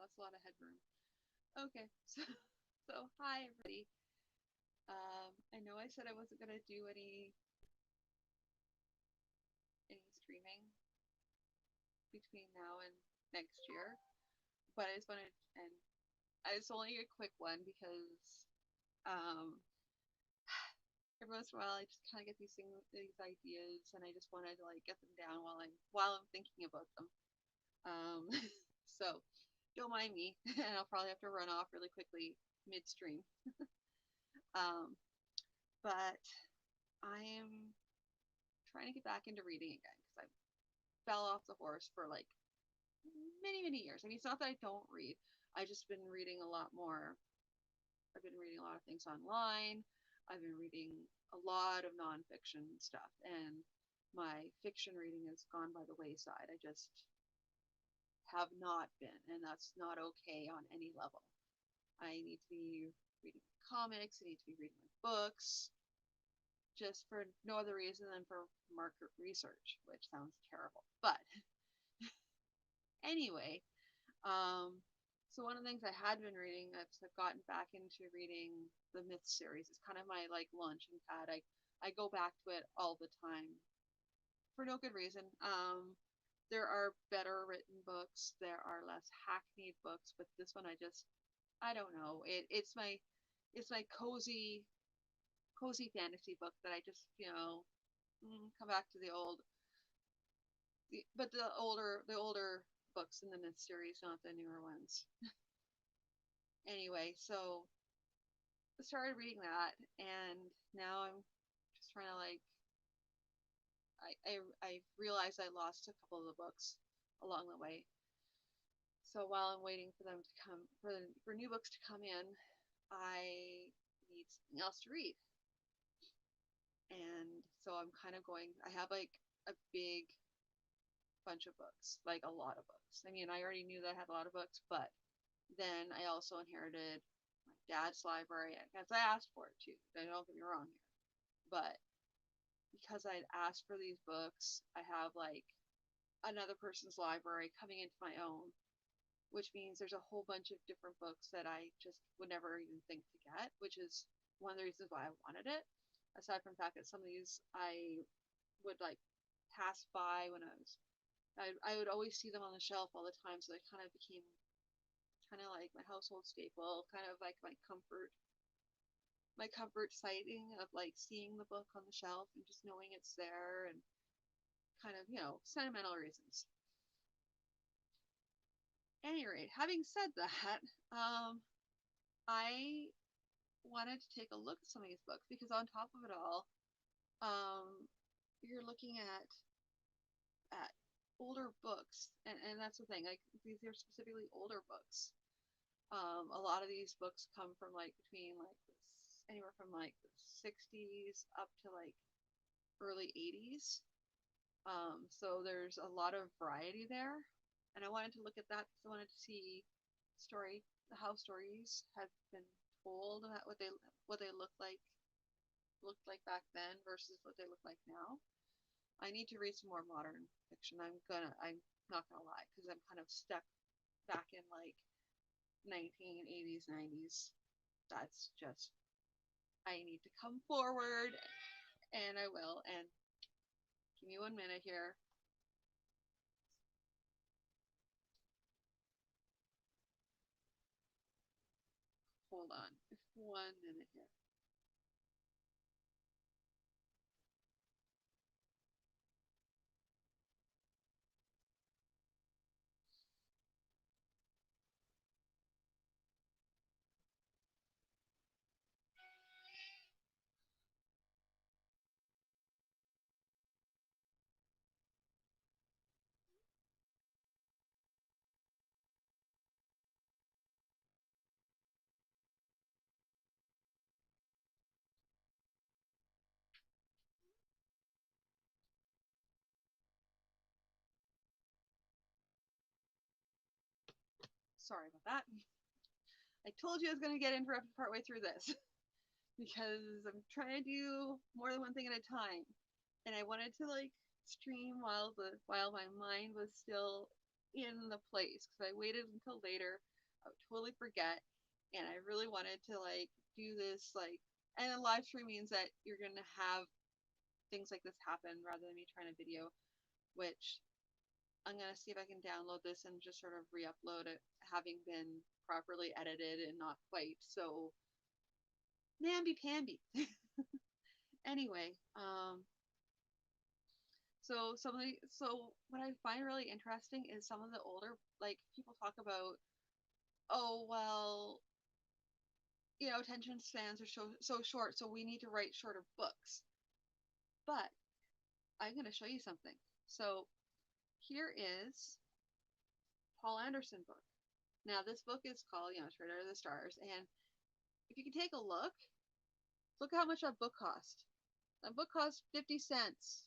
that's a lot of headroom. Okay, so hi everybody. I know I said I wasn't gonna do any streaming between now and next year, but I just wanted, and it's only a quick one because um, every once in a while I just kind of get these ideas, and I just wanted to like get them down while I'm thinking about them. Um, so don't mind me, and I'll probably have to run off really quickly midstream. Um, but I am trying to get back into reading again because I fell off the horse for like many years. I mean, it's not that I don't read. I just been reading a lot more. I've been reading a lot of things online. I've been reading a lot of nonfiction stuff, and my fiction reading has gone by the wayside. I just have not been, and that's not okay on any level. I need to be reading comics. I need to be reading my books, just for no other reason than for market research, which sounds terrible. But anyway, um, so one of the things I had been reading, I've gotten back into reading the Myth series. It's kind of my like launching pad. I go back to it all the time for no good reason. There are better written books. There are less hackneyed books, but this one I don't know. It's my cozy fantasy book that I just come back to but the older books in the Myth series, not the newer ones. Anyway, so I started reading that, and now I'm just trying to like I realized I lost a couple of the books along the way. So while I'm waiting for them to come for new books to come in, I need something else to read. And so I'm kind of going. I have like a big bunch of books, like a lot of books. I mean, I already knew that I had a lot of books, but then I also inherited my dad's library because I asked for it too. Don't get me wrong here, but because I'd asked for these books, I have like another person's library coming into my own, which means there's a whole bunch of different books that I just would never even think to get, which is one of the reasons why I wanted it. Aside from the fact that some of these I would like pass by when I would always see them on the shelf all the time, so they kind of became kind of like my household staple, kind of like my comfort sighting of like seeing the book on the shelf and just knowing it's there and kind of, sentimental reasons. At any rate, having said that, I wanted to take a look at some of these books because on top of it all, you're looking at older books, and that's the thing. Like these are specifically older books. A lot of these books come from like between like anywhere from like the 60s up to like early 80s. So there's a lot of variety there, and I wanted to look at that because I wanted to see story how stories have been told, and what they looked like back then versus what they look like now. I need to read some more modern fiction. I'm not gonna lie because I'm kind of stuck back in like 1980s, 90s. That's just I need to come forward, and I will. And give me 1 minute here. Hold on, 1 minute here. Sorry about that. I told you I was going to get interrupted partway through this because I'm trying to do more than one thing at a time, and I wanted to like stream while my mind was still in the place because I waited until later I would totally forget. And I really wanted to like do this like, and a live stream means that you're gonna have things like this happen rather than me trying to video, which I'm gonna see if I can download this and just sort of re-upload it, having been properly edited and not quite so namby pamby. Anyway, so what I find really interesting is some of the older like people talk about, oh well, attention spans are so short, so we need to write shorter books. But I'm going to show you something. So here is Paul Anderson book. Now this book is called, Straight Out of the Stars, and if you can take a look how much that book cost. That book cost 50 cents.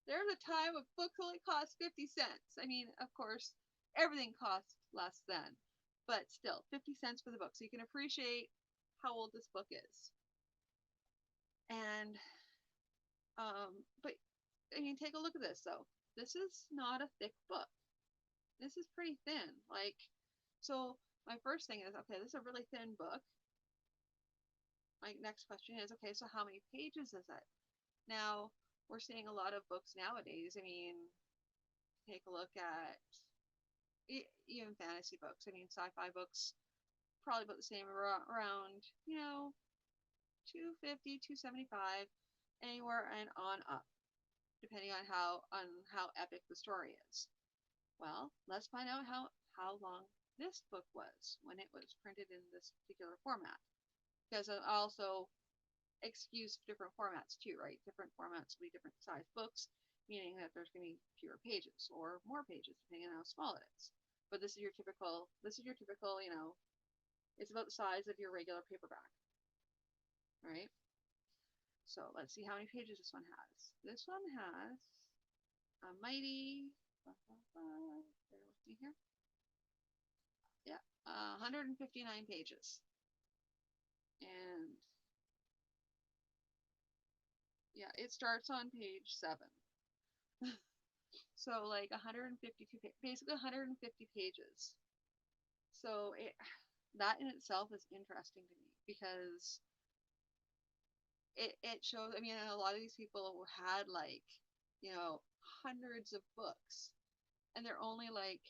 There was a time when books only cost 50 cents. I mean, of course, everything costs less than, but still, 50 cents for the book. So you can appreciate how old this book is. And, but, I mean, take a look at this, though. This is not a thick book. This is pretty thin. Like, so my first thing is, okay, this is a really thin book. My next question is, okay, so how many pages is it? Now, we're seeing a lot of books nowadays. I mean, take a look at even fantasy books. I mean, sci-fi books probably about the same, around 250, 275, anywhere and on up, depending on how epic the story is. Well, let's find out how long this book was when it was printed in this particular format, because it also excuse different formats too, right? Different formats will be different size books, meaning that there's going to be fewer pages or more pages depending on how small it is. But this is your typical, it's about the size of your regular paperback, right? So let's see how many pages this one has. This one has a mighty, bear with me here. Yeah, 159 pages. And yeah, it starts on page 7. So like 152, basically 150 pages. So that in itself is interesting to me because it shows. I mean, a lot of these people had like, hundreds of books, and they're only like.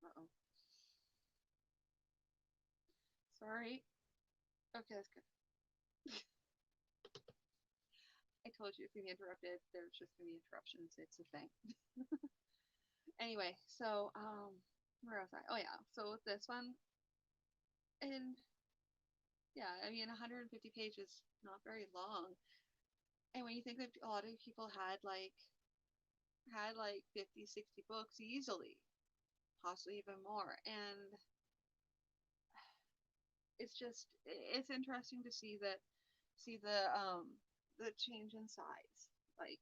Uh-oh. Sorry. Okay, that's good. I told you if you get interrupted, there's just gonna be interruptions. It's a thing. Anyway, so where was I? Oh yeah, so with this one, and yeah, I mean 150 pages, not very long. And when you think that a lot of people had like 50, 60 books easily, possibly even more, and it's interesting to see the change in size, like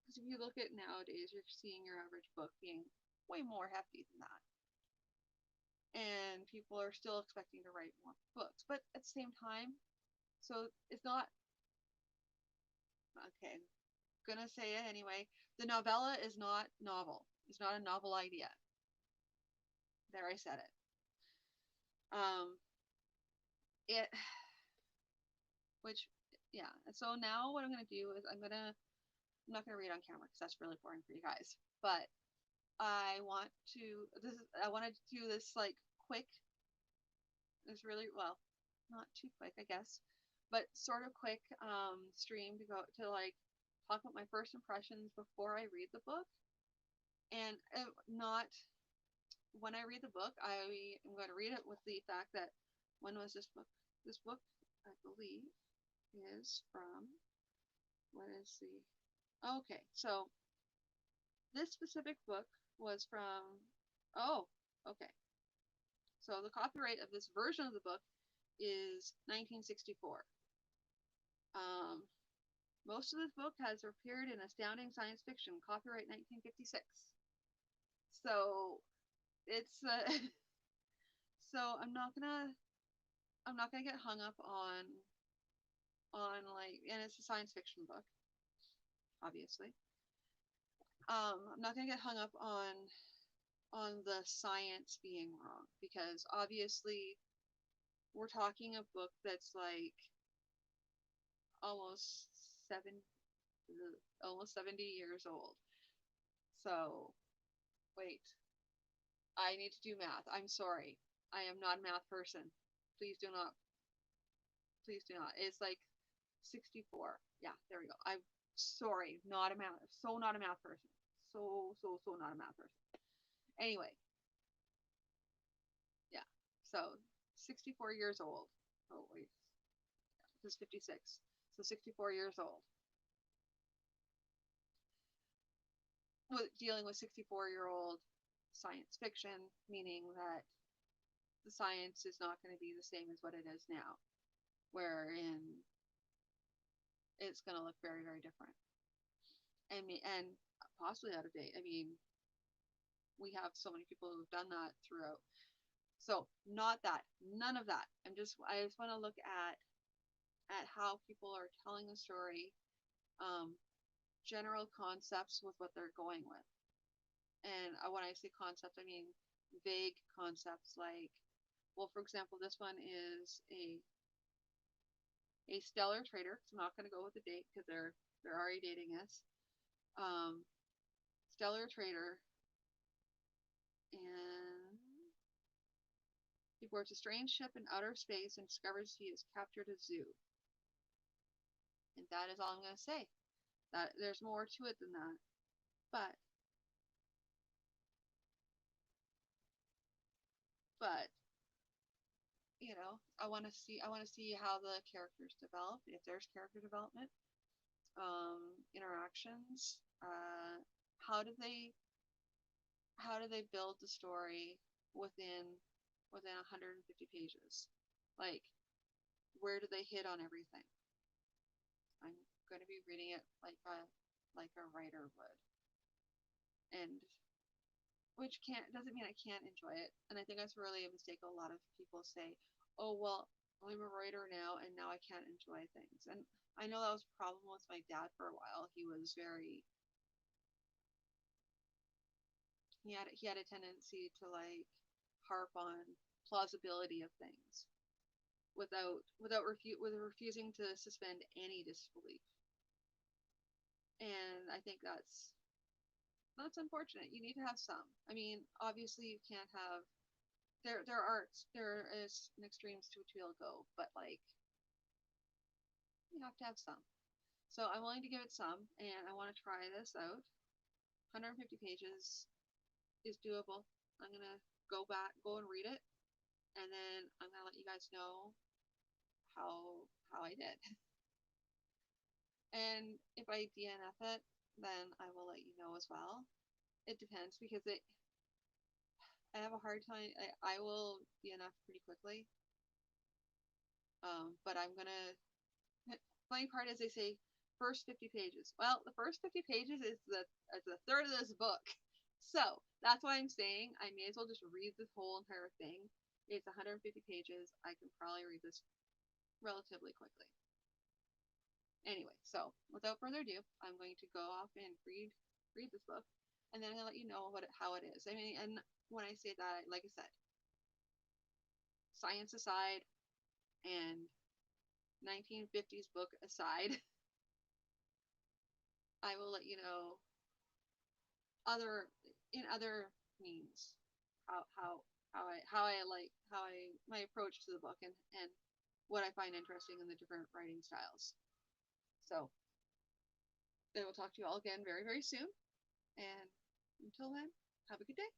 because if you look at nowadays, you're seeing your average book being way more hefty than that, and people are still expecting to write more books, but at the same time, so it's not okay. Gonna say it anyway. The novella is not novel. It's not a novel idea. There, I said it. It, which, yeah. So now what I'm gonna do is I'm not gonna read on camera because that's really boring for you guys. But I wanted to do this like quick. It's really well, not too quick, I guess, but sort of quick stream to go to like talk about my first impressions before I read the book, and not when I read the book, I am going to read it with the fact that when was this book? This book, I believe, is from. What is the? Okay, so this specific book was from. Oh, okay. So the copyright of this version of the book is 1964. Um, most of this book has appeared in Astounding Science Fiction, copyright 1956. So it's So I'm not gonna get hung up on like, and it's a science fiction book, obviously. I'm not gonna get hung up on the science being wrong, because obviously we're talking a book that's like almost seven almost 70 years old. So wait, I need to do math. I'm sorry. I am not a math person. Please do not. Please do not. It's like 64. Yeah, there we go. I'm sorry. Not a math. So not a math person. So not a math person. Anyway, yeah. So 64 years old. Oh, wait. This is 56. So 64 years old. With dealing with 64-year-old science fiction, meaning that the science is not going to be the same as what it is now, wherein it's going to look very, very different. And possibly out of date. I mean, we have so many people who've done that throughout. So not that, none of that. I just want to look at how people are telling the story, general concepts with what they're going with. And when I say concept, I mean vague concepts like, well, for example, this one is a stellar trader. So I'm not going to go with the date because they're already dating us. Stellar trader, and he boards a strange ship in outer space and discovers he has captured a zoo. And that is all I'm going to say. That there's more to it than that. But I want to see how the characters develop, if there's character development, interactions, how do they build the story within 150 pages? Like, where do they hit on everything? I'm going to be reading it like a writer would, and which can't doesn't mean I can't enjoy it. And I think that's really a mistake. A lot of people say, "Oh well, I'm a writer now, and now I can't enjoy things." And I know that was a problem with my dad for a while. He had a tendency to like harp on plausibility of things with refusing to suspend any disbelief. And I think that's unfortunate. You need to have some. I mean, obviously you can't have there is an extremes to which we'll go, but like you have to have some. So I'm willing to give it some, and I want to try this out. 150 pages is doable. I'm gonna go and read it, and then I'm gonna let you guys know how I did. And if I DNF it, then I will let you know as well. It depends because I have a hard time. I will DNF pretty quickly. But I'm gonna. Funny part is they say first 50 pages. Well, the first 50 pages is the third of this book. So that's why I'm saying I may as well just read this whole entire thing. It's 150 pages. I can probably read this relatively quickly. Anyway, so without further ado, I'm going to go off and read this book, and then I'll let you know how it is. I mean, and when I say that, like I said, science aside and 1950s book aside, I will let you know other in other means how I my approach to the book and what I find interesting in the different writing styles. So I will talk to you all again very, very soon. And until then, have a good day.